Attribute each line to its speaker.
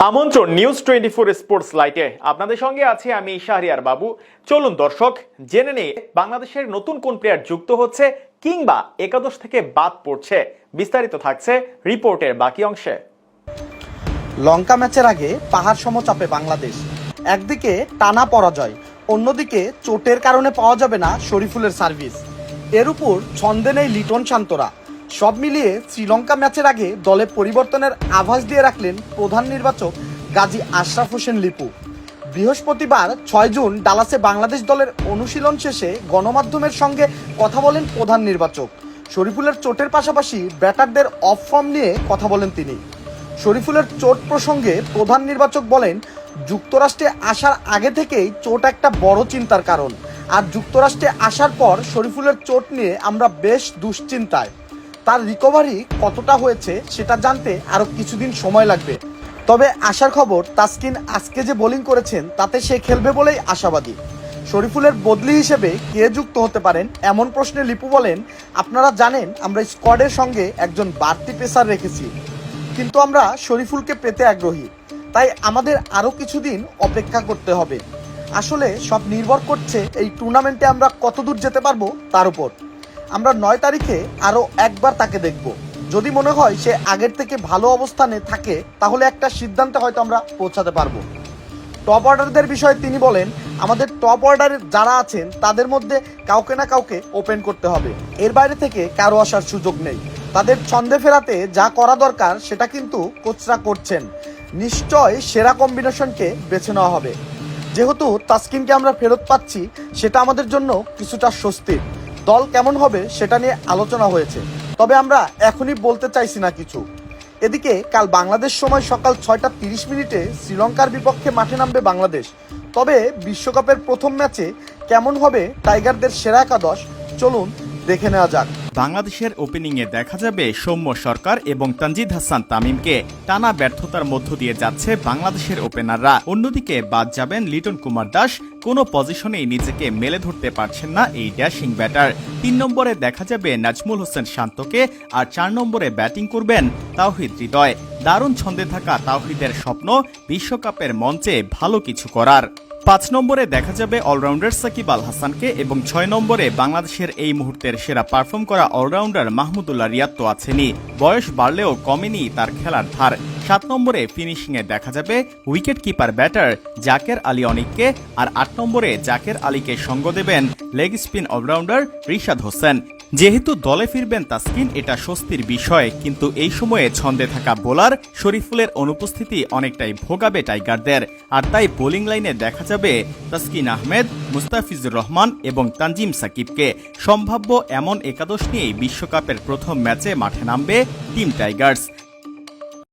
Speaker 1: আমন্ত্রণ news 24 sports লাইটে আপনাদের সঙ্গে আছি আমি শাহরিয়ার বাবু। চলুন দর্শক জেনে নিই বাংলাদেশের নতুন কোন প্লেয়ার যুক্ত হচ্ছে কিংবা একাদশ থেকে বাদ পড়ছে। বিস্তারিত থাকছে রিপোর্টের বাকি অংশে।
Speaker 2: লঙ্কা ম্যাচের আগে পাহাড় সমচাপে বাংলাদেশ, একদিকে টানা পরাজয়, অন্যদিকে চোটের কারণে পাওয়া যাবে না শরীফুলের সার্ভিস, এর উপর ছন্দে নেই লিটন শান্তরা। সব মিলিয়ে শ্রীলঙ্কা ম্যাচের আগে দলে পরিবর্তনের আভাস দিয়ে রাখলেন প্রধান নির্বাচক গাজী আশরাফ হোসেন লিপু। বৃহস্পতিবার 6 জুন ডালাসে বাংলাদেশ দলের অনুশীলন শেষে গণমাধ্যমের সঙ্গে কথা বলেন প্রধান নির্বাচক। শরীফুলের চোটের পাশাপাশি ব্যাটারদের অফ ফর্ম নিয়ে কথা বলেন তিনি। শরীফুলের চোট প্রসঙ্গে প্রধান নির্বাচক বলেন, যুক্তরাষ্ট্রে আসার আগে থেকেই চোট একটা বড় চিন্তার কারণ, আর যুক্তরাষ্ট্রে আসার পর শরীফুলের চোট নিয়ে আমরা বেশ দুশ্চিন্তায়। তার রিকভারি কতটা হয়েছে সেটা জানতে আরও কিছুদিন সময় লাগবে, তবে আশার খবর তাসকিন আজকে যে বোলিং করেছেন তাতে সে খেলবে বলেই আশাবাদী। শরীফুলের বদলি হিসেবে কে যুক্ত হতে পারেন এমন প্রশ্নে লিপু বলেন, আপনারা জানেন আমরা স্কোয়াডের সঙ্গে একজন বাড়তি পেসার রেখেছি, কিন্তু আমরা শরীফুলকে পেতে আগ্রহী, তাই আমাদের আরও কিছুদিন অপেক্ষা করতে হবে। আসলে সব নির্ভর করছে এই টুর্নামেন্টে আমরা কতদূর যেতে পারবো তার উপর। আমরা 9 তারিখে আরও একবার তাকে দেখব, যদি মনে হয় সে আগের থেকে ভালো অবস্থানে থাকে তাহলে একটা সিদ্ধান্তে হয়তো আমরা পৌঁছাতে পারবো। টপ অর্ডারদের বিষয়ে তিনি বলেন, আমাদের টপ অর্ডারে যারা আছেন তাদের মধ্যে কাউকে না কাউকে ওপেন করতে হবে, এর বাইরে থেকে কারো আসার সুযোগ নেই। তাদের ছন্দে ফেরাতে যা করা দরকার সেটা কিন্তু কোচরা করছেন, নিশ্চয় সেরা কম্বিনেশনকে বেছে নেওয়া হবে। যেহেতু তাসকিনকে আমরা ফেরত পাচ্ছি সেটা আমাদের জন্য কিছুটা স্বস্তির। দল কেমন হবে সেটা নিয়ে আলোচনা হয়েছে, তবে আমরা এখনই বলতে চাইছি না কিছু। এদিকে কাল বাংলাদেশ সময় সকাল 6:30 শ্রীলঙ্কার বিপক্ষে মাঠে নামবে বাংলাদেশ। তবে বিশ্বকাপের প্রথম ম্যাচে কেমন হবে টাইগারদের সেরা একাদশ, চলুন দেখে নেওয়া যাক।
Speaker 3: বাংলাদেশের ওপেনিংয়ে দেখা যাবে সৌম্য সরকার এবং তানজিদ হাসান তামিমকে। টানা ব্যর্থতার মধ্য দিয়ে যাচ্ছে বাংলাদেশের ওপেনাররা। অন্যদিকে বাদ যাবেন লিটন কুমার দাস, কোনো পজিশনেই নিজেকে মেলে ধরতে পারছেন না এই ড্যাশিং ব্যাটার। 3 নম্বরে দেখা যাবে নাজমুল হোসেন শান্তকে, আর 4 নম্বরে ব্যাটিং করবেন তাওহিদ হৃদয়। দারুণ ছন্দে থাকা তাওহিদের স্বপ্ন বিশ্বকাপের মঞ্চে ভালো কিছু করার। 5 নম্বরে দেখা যাবে অলরাউন্ডার সাকিব আল হাসানকে এবং 6 নম্বরে বাংলাদেশের এই মুহূর্তের সেরা পারফর্ম করা অলরাউন্ডার মাহমুদুল্লাহ রিয়াদ তো আছেনই, বয়স বাড়লেও কমেনি তার খেলার ধার। 7 নম্বরে ফিনিশিংয়ে দেখা যাবে wicket keeper batter Jaker Ali অনিককে, আর 8 নম্বরে জাকের আলীকে সঙ্গ দেবেন leg spin allrounder Rishad Hossain. যেহেতু দলে ফিরবেন তাসকিন এটা স্বস্তির বিষয়, কিন্তু এই সময়ে ছন্দে থাকা বোলার শরীফুলের অনুপস্থিতি অনেকটাই ভোগাবে টাইগারদের। আর তাই বোলিং লাইনে দেখা যাবে তাসকিন আহমেদ, মুস্তাফিজুর রহমান এবং তানজিম সাকিবকে। সম্ভাব্য এমন একাদশ নিয়েই বিশ্বকাপের প্রথম ম্যাচে মাঠে নামবে টিম টাইগার্স।